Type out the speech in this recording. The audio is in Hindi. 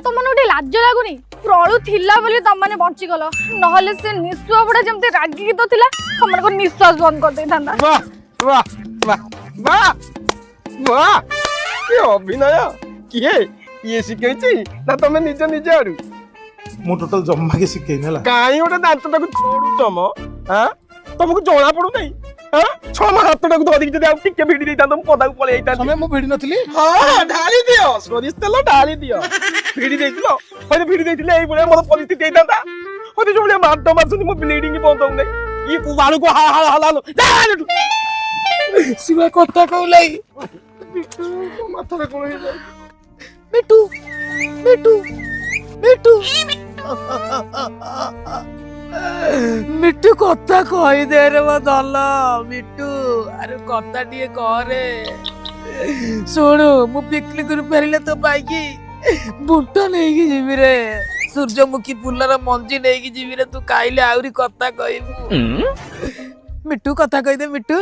ତମମାନେ ଗୋଟେ ଲାଜ ଲାଗୁନି? ପ୍ରଳୁ ଥିଲା ବୋଲି ତମମାନେ ବଞ୍ଚିଗଲ, ନହେଲେ ସେ ନିଶ୍ୱାସ ବୁଢା ଯେମିତି ରାଗିକି ତ ଥିଲା ତମମାନଙ୍କ ନିଶ୍ୱାସ ବନ୍ଦ କରିଦେଇଥାନ୍ତା। वाह वाह वाह वाह वाह ये अभिनय किए ये शिखैछि ना तमे निज निज आडू ମୁଁ ଟୋଟାଲ ଜମା କି ଶିଖେଇନି ହେଲା। काई गोटे दांतटाକୁ छोड़ुଛ म हां तुमको जणा पडु नै हां छ म हातटाକୁ धरिक जदि आ टिके भिडी देइता त म पदाକୁ पळे आइता समय ମୁଁ ଭିଡି नଥିଲି। हां ढाली दियो सोरिस तेल ढाली दियो भिडी देइतिलो होय भिडी देइतिले एई बळे मोर परिस्थिति आइता होय जो बळे मार मारछनी मो ब्लीडिंग बंद हो नै ई कु बाळु को हा हा हा शिवा कथा कहलाई माथारे कोळ हे मिटू मिटू मिटू मिट्टू कथा कही दे रे मो दल मिट्टू अरे कथा टिए करे सुनु मु पिकनिक रु फेरिले तो पाइकी बुट नेकी जीवी रे सूर्यमुखी फुलर मंजी नेकी जीवी रे तू खाइले आउरी कथा कहबू मिट्टू कथा कहि दे मिट्टू।